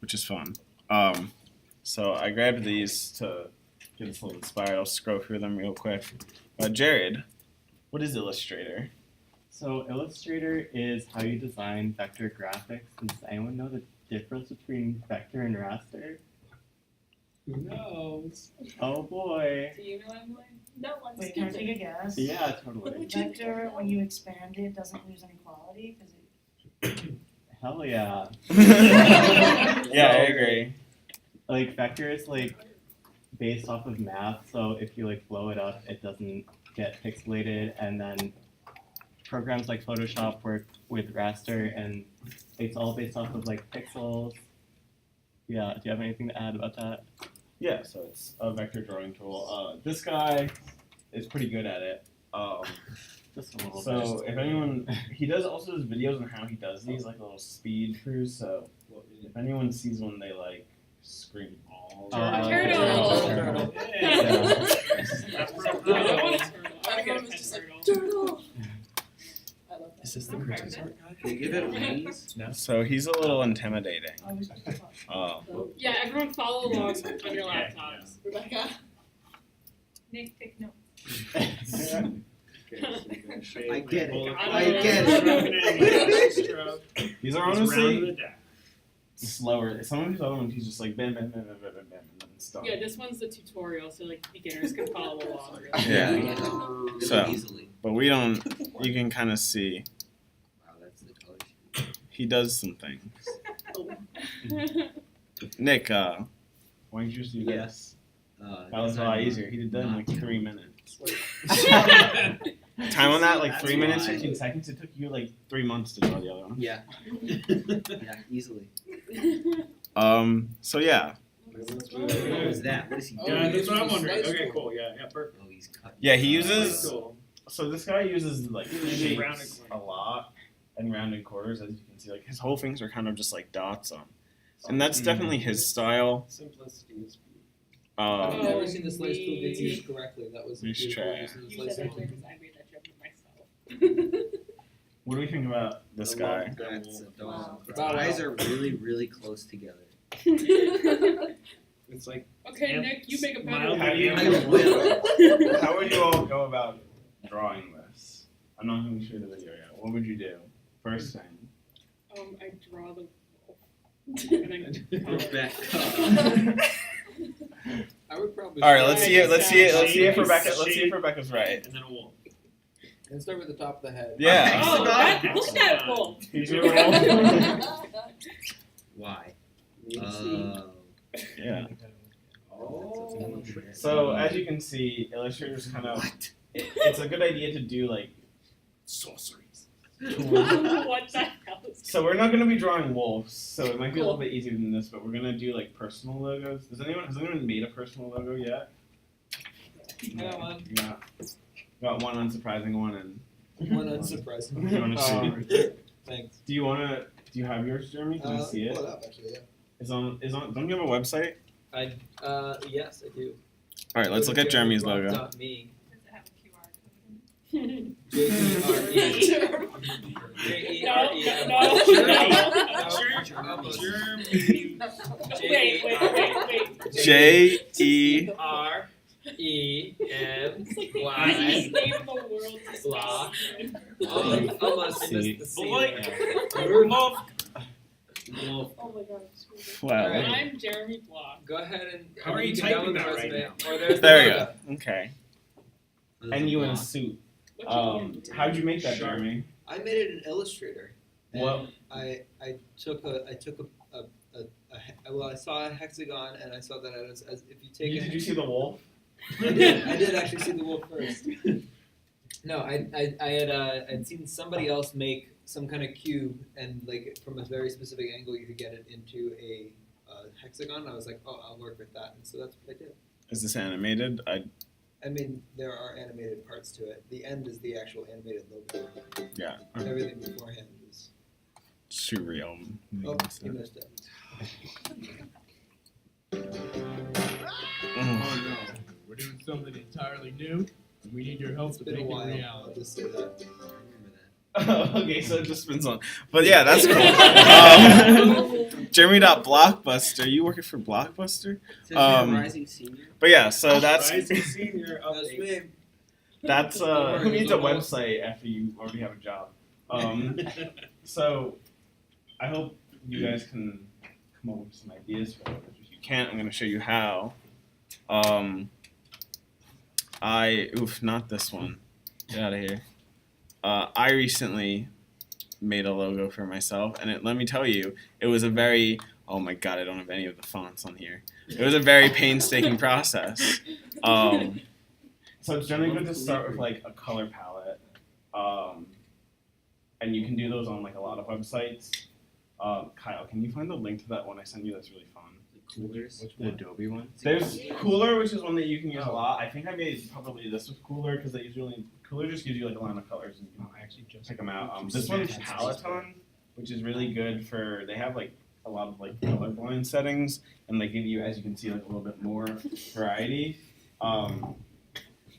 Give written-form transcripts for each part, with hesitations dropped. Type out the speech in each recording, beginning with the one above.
which is fun. So I grabbed these to get us a little inspired. I'll scroll through them real quick. Jared, what is Illustrator? So Illustrator is how you design vector graphics. Does anyone know the difference between vector and raster? Who knows? Oh boy. Do you know, Emily? No one's Wait, can I take a guess? Yeah, totally. Vector, when you expand it, doesn't lose any quality because it. Hell yeah. Yeah, I agree. Like vector is like based off of math, so if you like blow it up, it doesn't get pixelated, and then programs like Photoshop work with raster, and it's all based off of like pixels. Yeah, do you have anything to add about that? Yeah, so it's a vector drawing tool. This guy is pretty good at it. Just a little So bit. if anyone, he also does videos on how he does these, like a little speed through. So if anyone sees one they like, scream all. Oh, I like Turtle. the Everyone was just like, turtle. I love that. Is this the Christmas art guy? Can you give it wings? No. So he's a little intimidating. I was Yeah, everyone follow along on your laptops. Rebecca. Nick, take notes. I get it. I I get it. These are honestly slower. Some of his other ones, he's just like bam, bam, bam, bam, bam, bam, bam, and then it's done. Yeah, this one's the tutorial, so like beginners can follow along. Yeah. So- Easily. But we don't. You can kind of see Wow, that's the color scheme. he does some things. Nick, why don't you just do this? That was a lot easier. He did that in like 3 minutes. Time on that, like That's 3 minutes, why. 15 seconds. It took you like 3 months to draw the other one. Yeah. Yeah, easily. So yeah. What was that? What is he doing? Yeah, that's what I'm wondering. Okay, cool. Yeah, perfect. Oh, he's cut. Yeah, he uses. Cool. So this guy uses like shapes Rounded a lot and rounded quarters, as you can see. Like his whole things are kind of just like dots on, and that's definitely his style. Simplicity is beauty. I've Oh, never seen the slice tool get we- used correctly. That was Nice beautiful try. use of the You slice said tool. that because I made that joke myself. What do we think about this guy? That's a dog. His Wow. eyes are really, really close together. It's like Okay, Nick, you make a better Mild one. I will. How would you all go about drawing this? I'm not going to show the video yet. What would you do? First thing. I draw the wolf. And I Rebecca. I would probably All right, let's see it. Let's see it. Let's see if Shape. Rebecca. Let's see if Rebecca's right. and then a wolf. and start with the top of the head. Yeah. Oh, that, look at that wolf. He's your role. Why? Yeah. Oh. So as you can see, Illustrator's kind of. It's a good idea to do like sorceries. What the hell is So we're not going to be drawing wolves, so it might be a little bit easier than this, but we're going to do like personal logos. Has anyone made a personal logo yet? I got one. You got one unsurprising one, and One unsurprising. you want to see? Thanks. Do you have yours, Jeremy? Can I see it? Pull it up, actually, yeah. Is on. Don't you have a website? Yes, I do. All right, let's look at Jeremy's logo. Me. Does it have a QR code? Wait. Jeremy. Name the world to Blah. spell. Almost See. missed the Boy. C. Wolf. Oh my god, excuse me. Wow. Alright. I'm Jeremy Block. Go ahead and How are you can typing download the that right resume. now? Or there's There the you logo. go. Okay. There's And you in a block. suit. What you doing? How'd you make that, Sharp. Jeremy? I made it in Illustrator. And What? I took well, I saw a hexagon and I saw that as if you take Did you see the wolf? I did actually see the wolf first. No, I'd seen somebody else make some kind of cube, and like from a very specific angle, you could get it into a hexagon. I was like, oh, I'll work with that, and so that's what I did. Is this animated? I mean, there are animated parts to it. The end is the actual animated logo. Yeah. Everything beforehand is. Surreal. Oh, you missed it. Oh. no, we're doing something entirely new, and we need your help It's to been a make it while. I'll reality. just say that. I remember that. Okay, so it just spins on. But yeah, that's cool. Jeremy.Blockbuster. You working for Blockbuster? Says you're a Um, rising senior. But yeah, so that's Rising senior That's update. me. that's Don't worry, who needs a there's almost- website after you already have a job. So I hope you guys can come up with some ideas for it. If you can't, I'm gonna show you how. Not this one. Get out of here. I recently made a logo for myself, and let me tell you, it was a very, oh my god, I don't have any of the fonts on here. It was a very painstaking process. So it's generally good to start with like a color palette, and you can do those on like a lot of websites. Kyle, can you find the link to that one I sent you? That's really fun. Coolers. The Adobe one. There's Cooler, which is one that you can use a lot. I think I made probably this with Cooler because Cooler just gives you like a line of colors and you can actually just pick them out. This one's Paleton, which is really good for. They have like a lot of like colorblind settings, and they give you, as you can see, like a little bit more variety.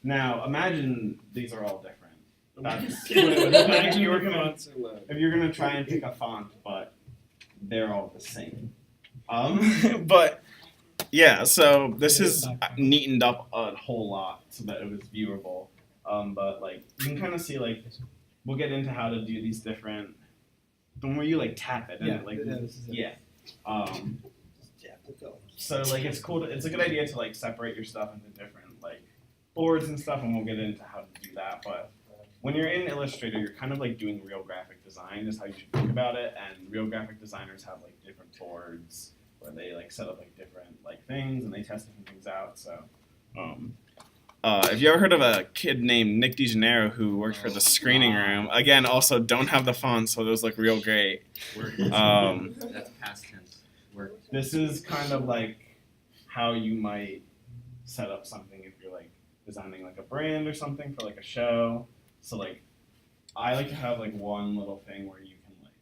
Now imagine these are all different. That's if you're gonna try and pick a font, but they're all the same. But yeah, so this is neatened up a whole lot so that it was viewable. But like you can kind of see like we'll get into how to do these different. The more you like tap it, and Yeah, like yeah, this is it. yeah. So like it's cool. It's a good idea to like separate your stuff into different like boards and stuff, and we'll get into how to do that. But when you're in Illustrator, you're kind of like doing real graphic design is how you should think about it. And real graphic designers have like different boards where they like set up like different like things and they test different things out. So, if you ever heard of a kid named Nick DeGennaro who worked for the screening room, again, also don't have the font, so those look real great. That's past tense. Work. This is kind of like how you might set up something if you're like designing like a brand or something for like a show. So like, I like to have like one little thing where you can like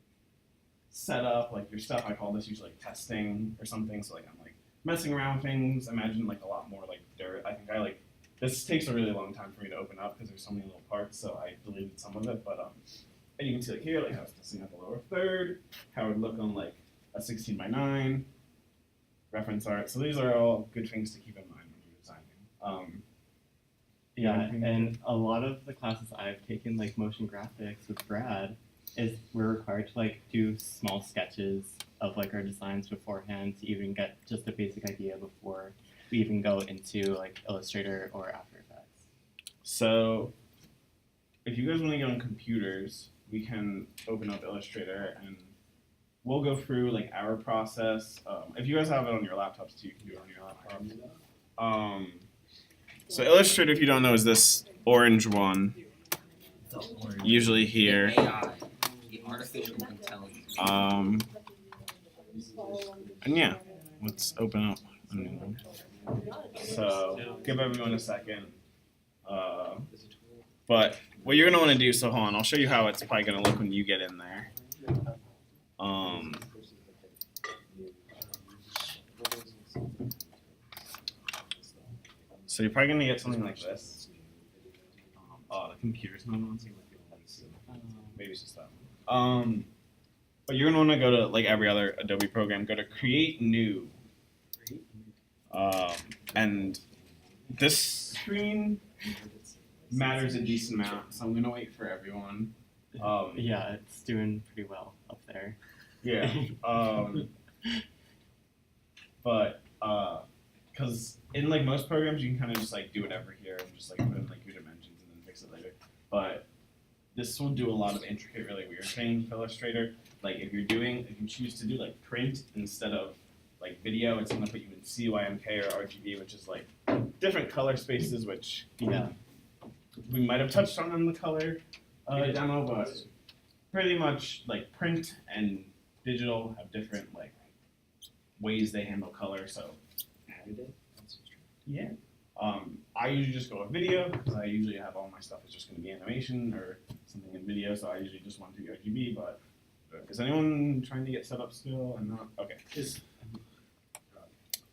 set up like your stuff. I call this usually like testing or something. So like I'm like messing around with things. Imagine like a lot more like dirt. I think this takes a really long time for me to open up because there's so many little parts. So I deleted some of it, but and you can see like here like how it's testing out the lower third, how it would look on like a 16:9 reference art. So these are all good things to keep in mind when you're designing. Yeah, anything? and a lot of the classes I've taken, like motion graphics with Brad, is we're required to like do small sketches of like our designs beforehand to even get just a basic idea before we even go into like Illustrator or After Effects. So if you guys want to get on computers, we can open up Illustrator and we'll go through like our process. If you guys have it on your laptops too, you can do it on your laptop. So Illustrator, if you don't know, is this orange one, usually here. AI, the artificial intelligence. And yeah, let's open up a new one. So give everyone a second. But what you're gonna want to do, so hold on, I'll show you how it's probably gonna look when you get in there. So you're probably gonna get something like this. Oh, the computer's not on. Maybe it's just that one. But you're gonna want to go to like every other Adobe program. Go to Create New. And this screen matters a decent amount, so I'm gonna wait for everyone. Yeah, it's doing pretty well up there. Yeah. But because in like most programs you can kind of just like do whatever here and just like put in like your dimensions and then fix it later. But this will do a lot of intricate, really weird things with Illustrator. Like if you choose to do like print instead of like video, it's gonna put you in CYMK or RGB, which is like different color spaces, which Yeah. we might have touched on in the color demo, but pretty much like print and digital have different like ways they handle color. So yeah, I usually just go with video because I usually have all my stuff is just going to be animation or something in video. So I usually just want to do RGB. But is anyone trying to get set up still? I'm not. Okay.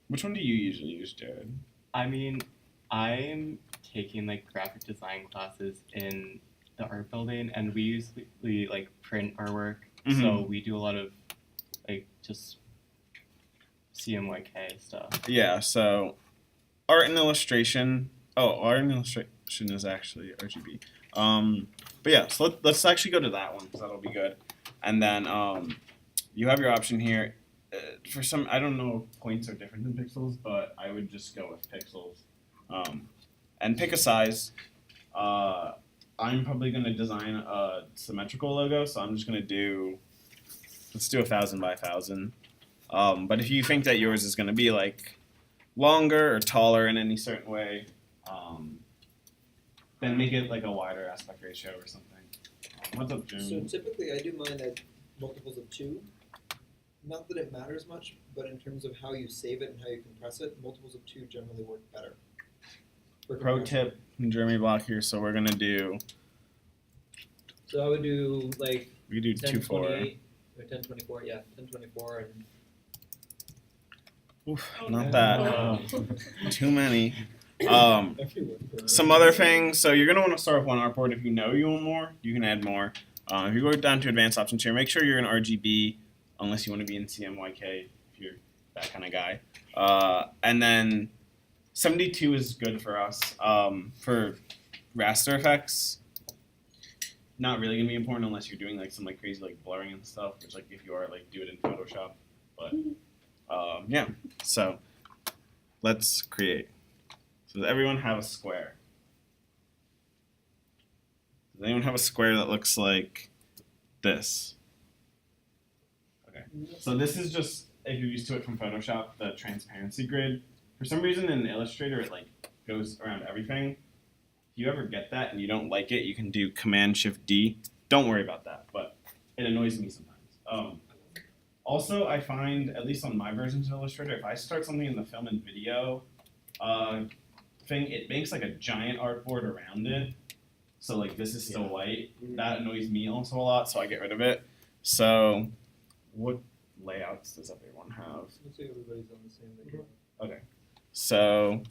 Which one do you usually use, Jared? I mean, I'm taking like graphic design classes in the art building, and we usually like print our work. Mhm. So we do a lot of like just CMYK stuff. Yeah, so art and illustration. Oh, art and illustration is actually RGB. But yeah, so let's actually go to that one because that'll be good. And then you have your option here. For some, I don't know if points are different than pixels, but I would just go with pixels. And pick a size. I'm probably going to design a symmetrical logo, so I'm just going to do, let's do 1,000 by 1,000. But if you think that yours is going to be like longer or taller in any certain way, then make it like a wider aspect ratio or something. What's up, Jim? So typically I do mine at multiples of 2. Not that it matters much, but in terms of how you save it and how you compress it, multiples of 2 generally work better. For Pro comparison. tip from Jeremy Block here. So we're gonna do. So I would do like We do 2,4. 1028 or 1024, yeah, 1024 and Oof, Oh, not no. that. Too many. everywhere. Some other things. So you're gonna want to start with one artboard. If you know you want more, you can add more. If you go down to advanced options here, make sure you're in RGB, unless you want to be in CMYK if you're that kind of guy. And then 72 is good for us. For raster effects, not really gonna be important unless you're doing like some like crazy like blurring and stuff. Which like if you are like do it in Photoshop. But yeah. So let's create. So does everyone have a square? Does anyone have a square that looks like this? Okay. So this is just, if you're used to it from Photoshop, the transparency grid. For some reason in Illustrator it like goes around everything. If you ever get that and you don't like it, you can do Command-Shift-D. Don't worry about that, but it annoys me sometimes. Also, I find, at least on my versions of Illustrator, if I start something in the film and video thing, it makes like a giant artboard around it. So like this is still white. That annoys me also a lot, so I get rid of it. So what layouts does everyone have? Looks like everybody's on the same thing. So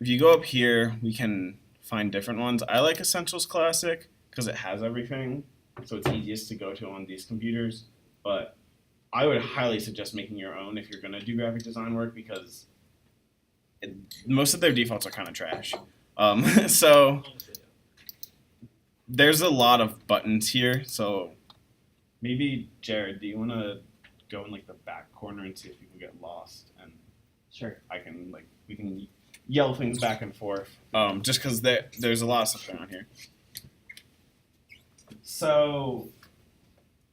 if you go up here, we can find different ones. I like Essentials Classic because it has everything, so it's easiest to go to on these computers. But I would highly suggest making your own if you're going to do graphic design work because most of their defaults are kind of trash. So there's a lot of buttons here. So maybe Jared, do you want to go in like the back corner and see if people get lost? And Sure. I can like we can yell things back and forth. Just because there's a lot of stuff going on here. So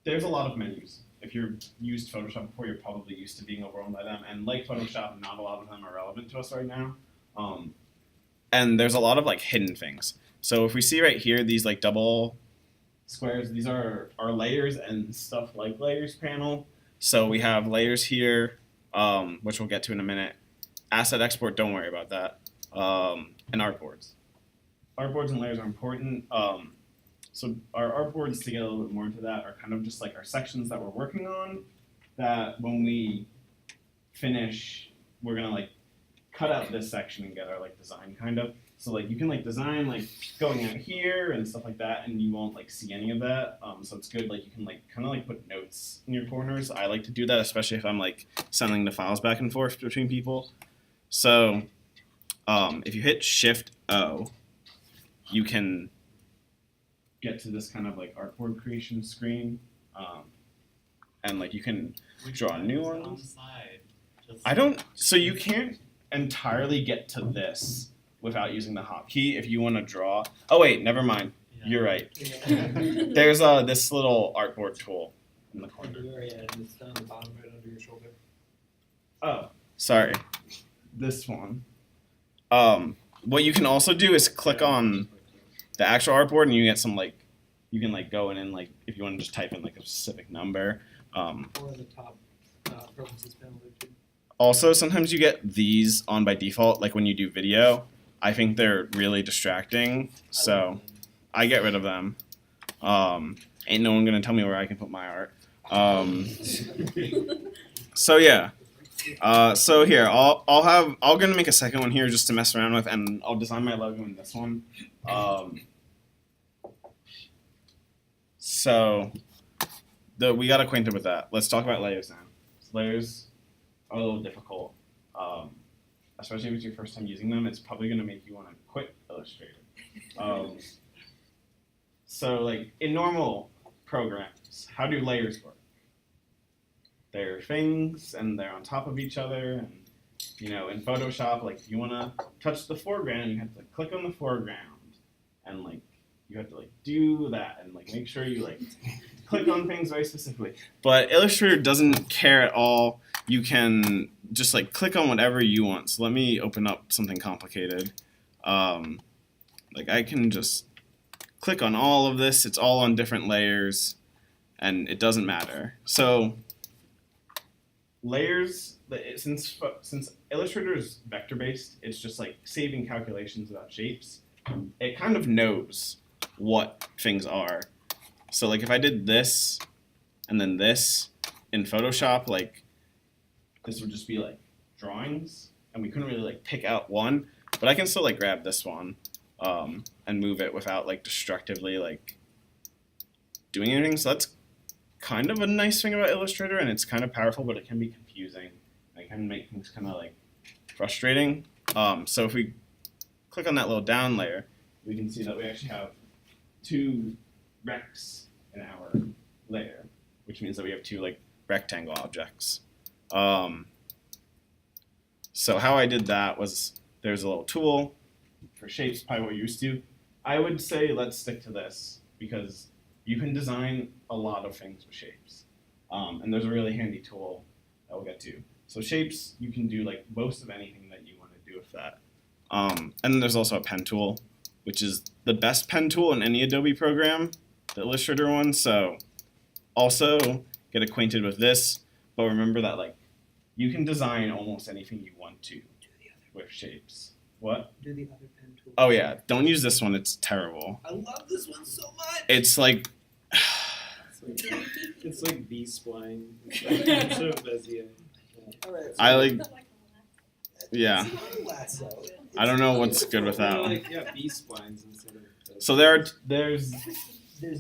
there's a lot of menus. If you're used Photoshop before, you're probably used to being overwhelmed by them. And like Photoshop, not a lot of them are relevant to us right now. And there's a lot of like hidden things. So if we see right here, these like double squares, these are our layers and stuff like layers panel. So we have layers here, which we'll get to in a minute. Asset export, don't worry about that. And artboards. Artboards and layers are important. So our artboards, to get a little bit more into that, are kind of just like our sections that we're working on, that when we finish, we're gonna like cut out this section and get our like design kind of. So like you can like design like going out here and stuff like that, and you won't like see any of that. So it's good, like you can like kind of like put notes in your corners. I like to do that, especially if I'm like sending the files back and forth between people. So if you hit Shift O, you can get to this kind of like artboard creation screen, and like you can draw new ones. On the side. I don't. So you can't entirely get to this without using the hotkey if you want to draw. Oh wait, never mind. You're right. There's this little artboard tool in the On corner. the very end, it's down the bottom right under your shoulder. Oh, sorry. This one. What you can also do is click on the actual artboard, and you get some like, you can like go in and like if you want to just type in like a specific number. Or in the top preferences panel there too. Also, sometimes you get these on by default, like when you do video. I think they're really distracting, so I get rid of them. Ain't no one gonna tell me where I can put my art. So yeah. So here, I'm gonna make a second one here just to mess around with, and I'll design my logo in this one. So we got acquainted with that. Let's talk about layers now. So layers are a little difficult, especially if it's your first time using them. It's probably going to make you want to quit Illustrator. So like in normal programs, how do layers work? They're things and they're on top of each other, and you know, in Photoshop, like if you want to touch the foreground, you have to click on the foreground, and like you have to like do that and like make sure you like click on things very specifically. But Illustrator doesn't care at all. You can just like click on whatever you want. So let me open up something complicated. Like I can just click on all of this. It's all on different layers, and it doesn't matter. So layers, since Illustrator is vector based, it's just like saving calculations about shapes. It kind of knows what things are. So like if I did this and then this in Photoshop, like this would just be like drawings, and we couldn't really like pick out one, but I can still like grab this one and move it without like destructively like doing anything. So that's kind of a nice thing about Illustrator, and it's kind of powerful, but it can be confusing. It can make things kind of like frustrating. So if we click on that little down layer, we can see that we actually have two rects in our layer, which means that we have two like rectangle objects. So how I did that was there's a little tool for shapes, probably what you're used to. I would say let's stick to this because you can design a lot of things with shapes. And there's a really handy tool that we'll get to. So shapes, you can do like most of anything that you want to do with that. And then there's also a pen tool, which is the best pen tool in any Adobe program, the Illustrator one. So also get acquainted with this, but remember that like you can design almost anything you want to with shapes. What? Do the other pen tool. Oh yeah, don't use this one, it's terrible. I love this one so much. It's like It's like B-spline. It's so Bezier. Alright. I like yeah. It's not a lasso. I don't know what's good with that one. Like, yeah, B-splines instead of. So there's There's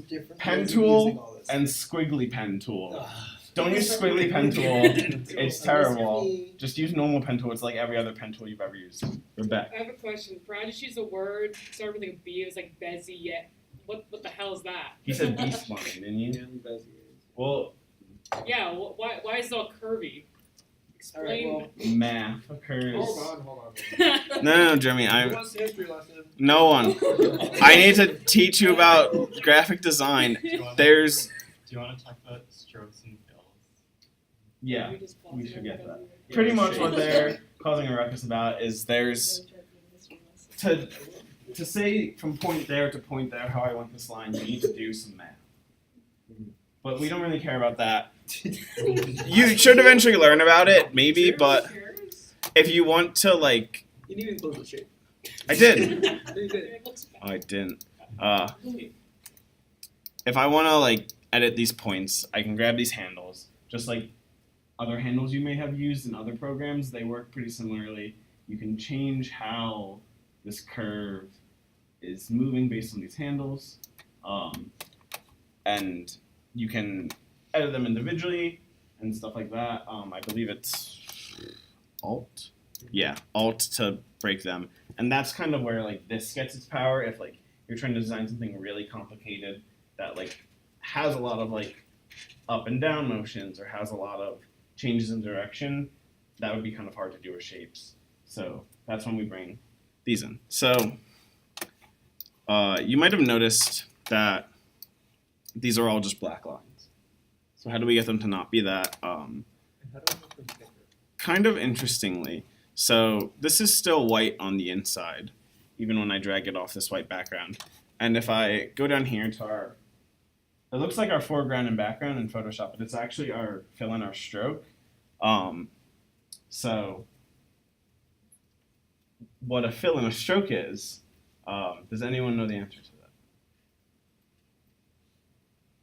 different pen ways of tool using all this. and squiggly pen tool. Ugh. Don't use squiggly pen tool. It's terrible. Just use normal pen tool. It's like every other pen tool you've ever used. Rebecca. I have a question. Brad just used a word, started with a B, it was like Bezier. What the hell is that? He said B-spline, didn't you? And Bezier. Well, Yeah, why is it all curvy? Explain. Alright, math occurs. Hold on. No, Jeremy. Who wants a history lesson? No one. I need to teach you about graphic design. Do you want to talk about strokes and fills? Yeah, we should get that. Pretty much what they're causing a ruckus about is there's to say from point there to point there how I want this line, you need to do some math. But we don't really care about that. You should eventually learn about it, maybe, but if you want to like You didn't even close the shape. I did. You did. It looks bad. Oh, I didn't. If I wanna like edit these points, I can grab these handles. Just like other handles you may have used in other programs, they work pretty similarly. You can change how this curve is moving based on these handles. And you can edit them individually and stuff like that. I believe it's Alt. Yeah, Alt to break them. And that's kind of where like this gets its power. If like you're trying to design something really complicated that like has a lot of like up and down motions or has a lot of changes in direction, that would be kind of hard to do with shapes. So that's when we bring these in. So you might have noticed that these are all just black lines. So how do we get them to not be that? And how do I make them thicker? Kind of interestingly. So this is still white on the inside, even when I drag it off this white background. And if I go down here to our, it looks like our foreground and background in Photoshop, but it's actually our fill in our stroke. So what a fill in a stroke is, does anyone know the answer to that?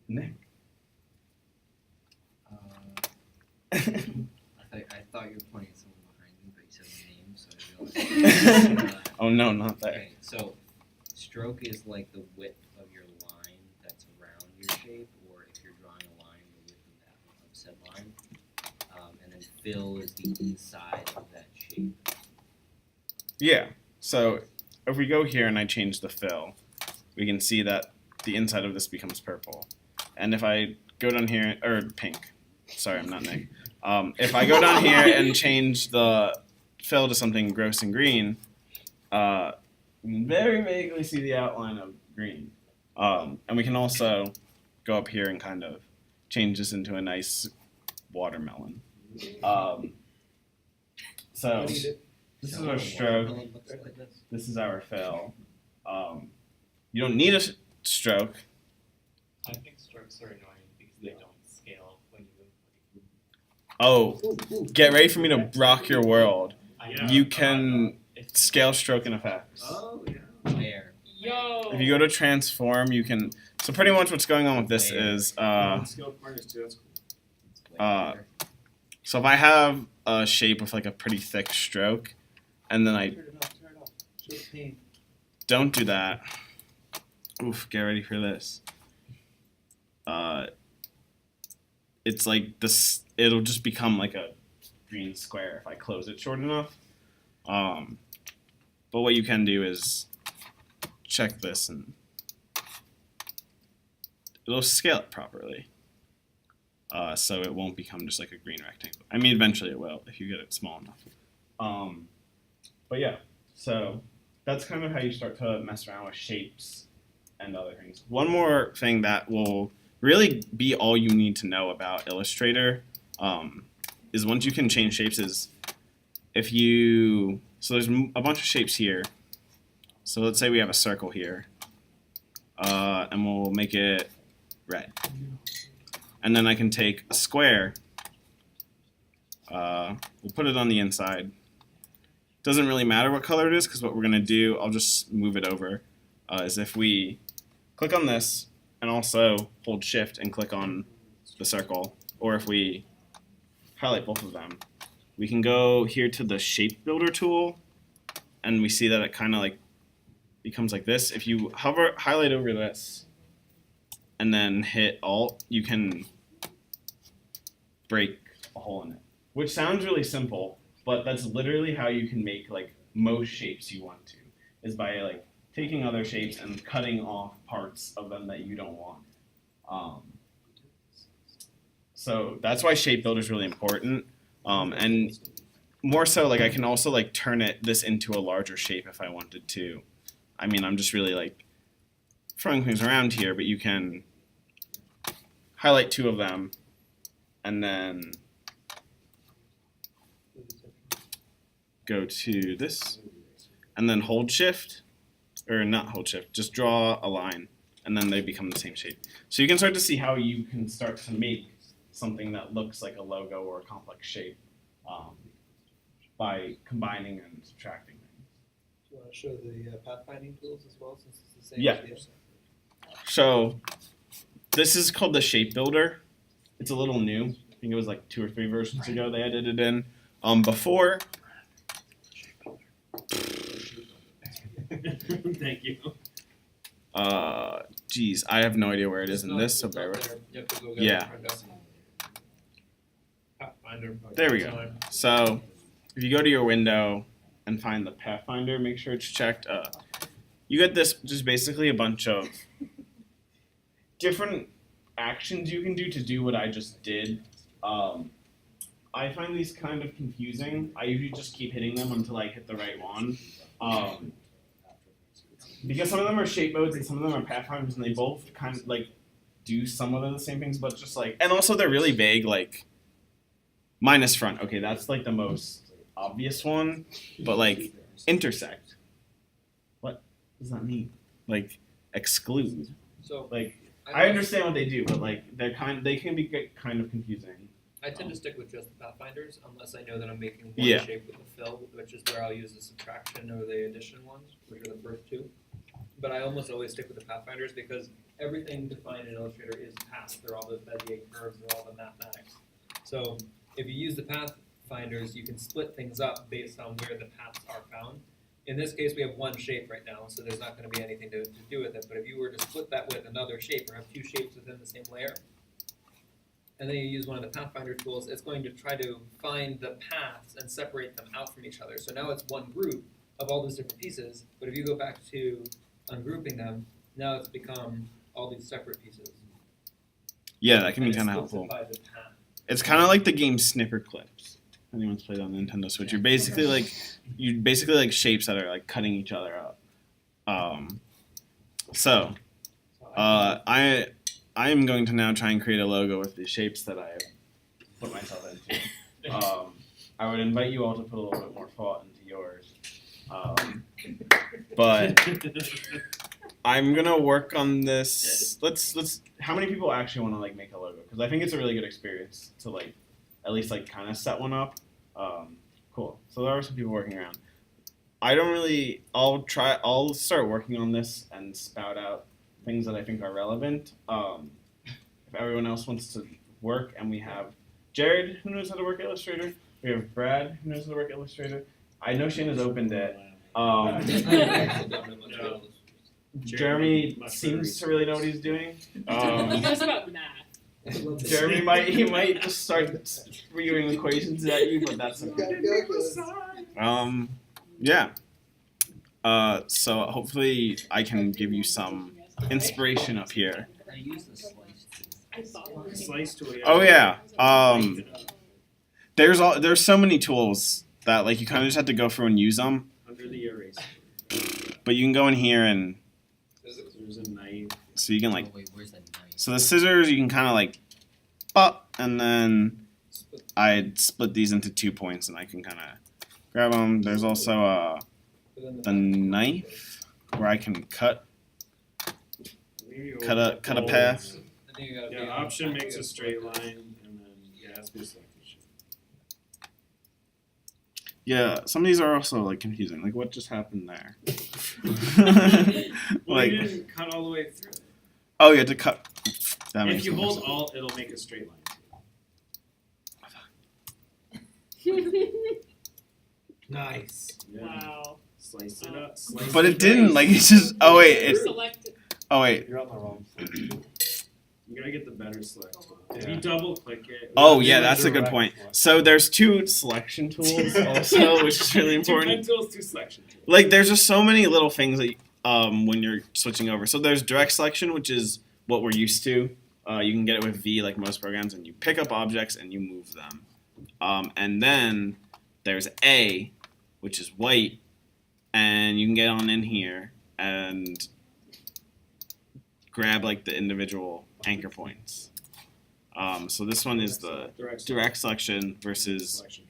Nick? I thought you were pointing at someone behind me, but you said my name, so I realized. Oh no, not there. Okay, so stroke is like the width of your line that's around your shape, fill is the inside of that shape. Yeah. So if we go here and I change the fill, we can see that the inside of this becomes purple. And if I go down here, or pink. Sorry, I'm not Nick. If I go down here and change the fill to something gross and green, we can very vaguely see the outline of green. And we can also go up here and kind of change this into a nice watermelon. So this is our stroke. This is our fill. You don't need a stroke. I think strokes are annoying because they don't scale when you. Oh, get ready for me to rock your world. I You can scale stroke and effects. Oh yeah. Where? Yo. If you go to transform, you can. So pretty much what's going on with this is, Scale corners too. That's cool. so if I have a shape with like a pretty thick stroke, and then I Turn it off. Show the pain. don't do that. Oof, get ready for this. It's like this. It'll just become like a green square if I close it short enough. But what you can do is check this and it'll scale it properly. So it won't become just like a green rectangle. I mean, eventually it will if you get it small enough. But yeah, so that's kind of how you start to mess around with shapes and other things. One more thing that will really be all you need to know about Illustrator is once you can change shapes is if you, so there's a bunch of shapes here. So let's say we have a circle here and we'll make it red. And then I can take a square, we'll put it on the inside. Doesn't really matter what color it is because what we're gonna do, I'll just move it over, is if we click on this and also hold shift and click on the circle, or if we highlight both of them, we can go here to the shape builder tool and we see that it kind of like becomes like this. If you highlight over this and then hit Alt, you can break a hole in it, which sounds really simple, but that's literally how you can make like most shapes you want to, is by like taking other shapes and cutting off parts of them that you don't want. So that's why shape builder is really important. And more so, like I can also like turn this into a larger shape if I wanted to. I mean, I'm just really like throwing things around here, but you can highlight two of them and then go to this and then hold shift, or not hold shift, just draw a line and then they become the same shape. So you can start to see how you can start to make something that looks like a logo or a complex shape by combining and subtracting things. Do you want to show the pathfinding tools as well, since it's the same Yeah. idea? So this is called the shape builder. It's a little new. I think it was like 2 or 3 versions ago they added it in. Before, Thank you. geez, I have no idea where it is It's in not- this, so it's bear not with. there. You have to go get Yeah. it printed out. Pathfinder. There we go. So if you go to your window and find the Pathfinder, make sure it's checked. You get this, just basically a bunch of different actions you can do to do what I just did. I find these kind of confusing. I usually just keep hitting them until I hit the right one. Because some of them are shape modes and some of them are pathfinders, and they both kind of like do some of the same things, but just like, and also they're really vague, like minus front. Okay, that's like the most obvious one, but like intersect. What does that mean? Like exclude. So Like I understand what they do, but like they can be kind of confusing. I tend to stick with just the pathfinders unless I know that I'm making one Yeah. shape with the fill, which is where I'll use the subtraction or the addition ones, which are the first two. But I almost always stick with the pathfinders because everything defined in Illustrator is paths. They're all the Bezier curves, they're all the mathematics. So if you use the pathfinders, you can split things up based on where the paths are found. In this case, we have one shape right now, so there's not going to be anything to do with it. But if you were to split that with another shape or have 2 shapes within the same layer, and then you use one of the Pathfinder tools, it's going to try to find the paths and separate them out from each other. So now it's one group of all those different pieces, but if you go back to ungrouping them, now it's become all these separate pieces. Yeah, that can be And it kind of splits it helpful. by the path. It's kind of like the game Snipper Clips. If anyone's played on Nintendo Switch, you're basically like shapes that are like cutting each other up. So I am going to now try and create a logo with the shapes that I have put myself into. I would invite you all to put a little bit more thought into yours. But I'm gonna work on this. Let's. How many people actually want to like make a logo? Because I think it's a really good experience to like, at least like kind of set one up. Cool. So there are some people working around. I don't really. I'll start working on this and spout out things that I think are relevant. If everyone else wants to work, and we have Jared who knows how to work Illustrator. We have Brad who knows how to work Illustrator. I know Shane has opened it. Jeremy seems to really know what he's doing. He knows about math. Jeremy might just start spewing equations at you, but that's okay. Yeah. So hopefully I can give you some inspiration up here. I use the slice tool. I thought Slice tool. Oh yeah. There's so many tools that like you kind of just have to go through and use them. Under the eraser. But you can go in here and There's a knife. so you can like Oh, wait, where's that knife? so the scissors you can kind of like pop and then I'd split these into 2 points and I can kind of grab them. There's also a knife where I can cut a path. I think you gotta Yeah, be option makes a straight line, and then it has to be selected. Yeah, some of these are also like confusing. Like what just happened there? Well, Like you didn't cut all the way through. oh, you had to cut. That If makes you more hold sense. Alt, it'll make a straight line. Nice. Yeah. Wow. Slice it up. Slice But it it didn't. nice. Like it's just. Oh wait. It. Select. Oh wait. You're on the wrong side. You gotta get the better select tool. If you double click it. Oh yeah, that's a good point. So there's 2 selection tools also, which is really Two pen important. tools, 2 selection tools. Like there's just so many little things that when you're switching over. So there's direct selection, which is what we're used to. You can get it with V like most programs, and you pick up objects and you move them. And then there's A, which is white, and you can get on in here and grab like the individual anchor points. So this one is the direct selection versus Selection.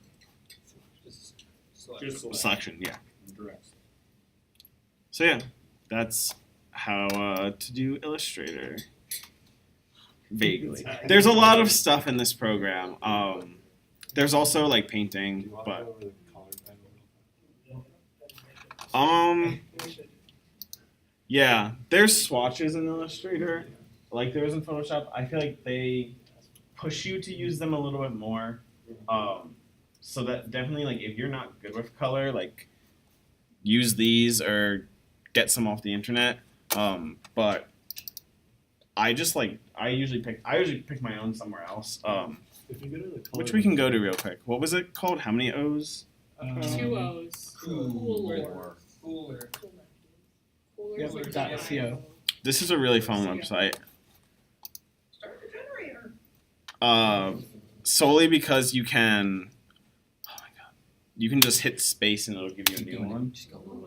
Just selection, yeah. Direct. So yeah, that's how to do Illustrator. Vaguely. There's a lot of stuff in this program. There's also like painting, but yeah, there's swatches in Illustrator, like there is in Photoshop. I feel like they push you to use them a little bit more. So that definitely like if you're not good with color, like use these or get some off the internet. But I just like I usually pick my own somewhere else. Which we can go to real quick. What was it called? How many O's? 2 O's. Cooler. Cooler. Yeah, Cooler's dot like co. This is a really fun website. Start the generator. Solely because you can. Oh my god! You can just hit space and it'll give you a new one. Just go.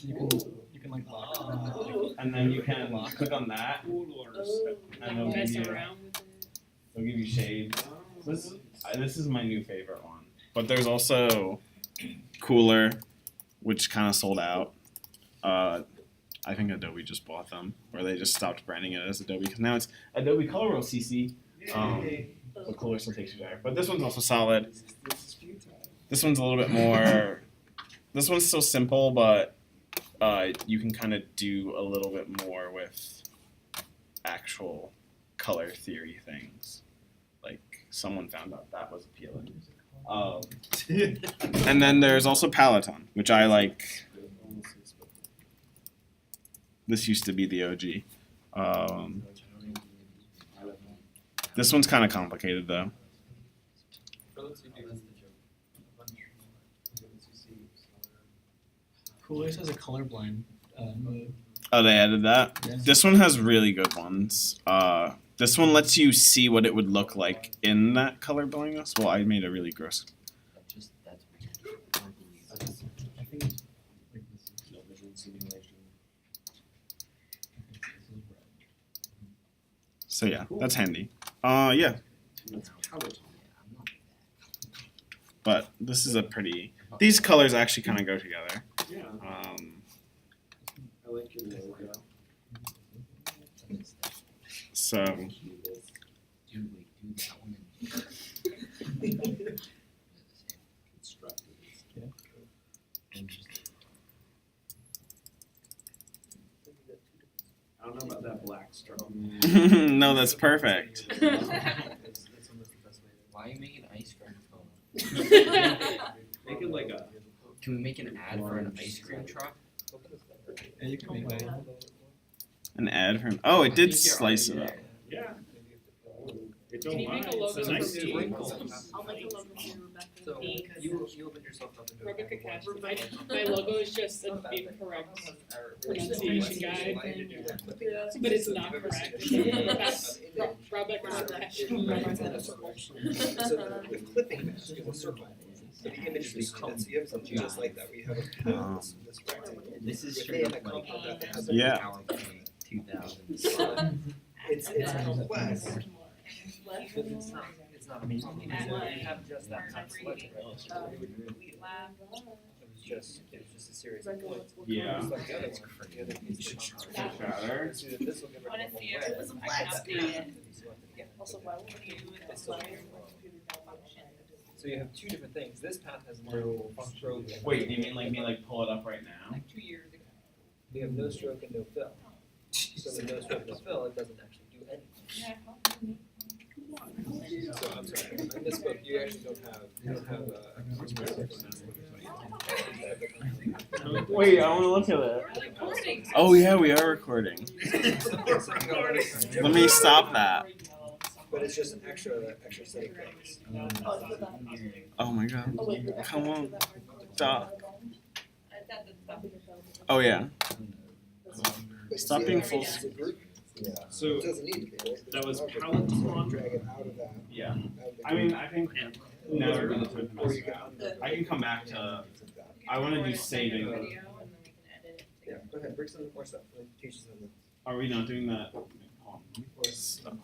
You can like lock And then you can click on that, Coolers. and it'll mess give you, around with it. it'll give you shades. This is my new favorite one. But there's also Cooler, which kind of sold out. I think Adobe just bought them, or they just stopped branding it as Adobe because now it's Adobe Color World CC. But Cooler still takes you there. But this one's also solid. This one's a little bit more. This one's still simple, but you can kind of do a little bit more with actual color theory things. Like someone found out that was appealing. And then there's also Peloton, which I like. This used to be the OG. This one's kind of complicated though. Coolers has a colorblind mode. Oh, they added that. Yeah. This one has really good ones. This one lets you see what it would look like in that color blindness. Well, I made a really gross. That's weird. I don't believe it. I think like this is no vision simulation. So yeah, that's handy. Yeah, That's Peloton. I'm not but this is a pretty. These colors actually kind of go together. Yeah, I like your logo. So dude, wait, do that one and Constructed. and just I don't know about that black stroke. no, that's perfect. why are you making ice cream cone? Make it like a. Can we make an ad for an ice cream truck? And you can make that. An ad from. Oh, it did slice it up. Yeah. It Can don't you make lie. a logo It's a nice for me? sprinkles. I'll make a logo for Rebecca. So Pink. you opened yourself up into Rebecca Cash. My logo is just an incorrect pronunciation guide, but it's not correct. That's Rebecca Cash. So the clipping match is a circle. So the image is called. So you have something just like that. We have this rectangle. This is Within straight a up like compound that has a Yeah. PowerPoint 2000. It's complex. But it's not a problem. You have just that kind of selection. It was just a series of points. Yeah. Just like the other one. The other piece of Shatter. So that this will give it Wanna a see red. it? It was a black screen. Select it again. Also, why would you do It's this still letter there. computer malfunction? So you have two different things. This path has no stroke. Wait, do you mean like pull it up right now? Like 2 years ago. We have no stroke and no fill. So with no stroke, no fill, it doesn't actually do anything. So I'm sorry, I misspoke. You actually don't have Wait, I want to look at it. I like recording. Oh yeah, we are recording. Let me stop that. But it's just an extra set of things. Oh my god. Oh, wait, Come on. Doc. Stop. Oh yeah. But Stop see, being it's full. a group. Yeah. So It doesn't need to be, right? that was Okay. Peloton. Drag it out of that. Yeah. out of the I mean, group. I think now we're gonna time to Or mess you can around. undo I can come back to. I want to do saving. Yeah, go ahead, bring some more stuff. Teach us something. Are we not doing that? Or stuff.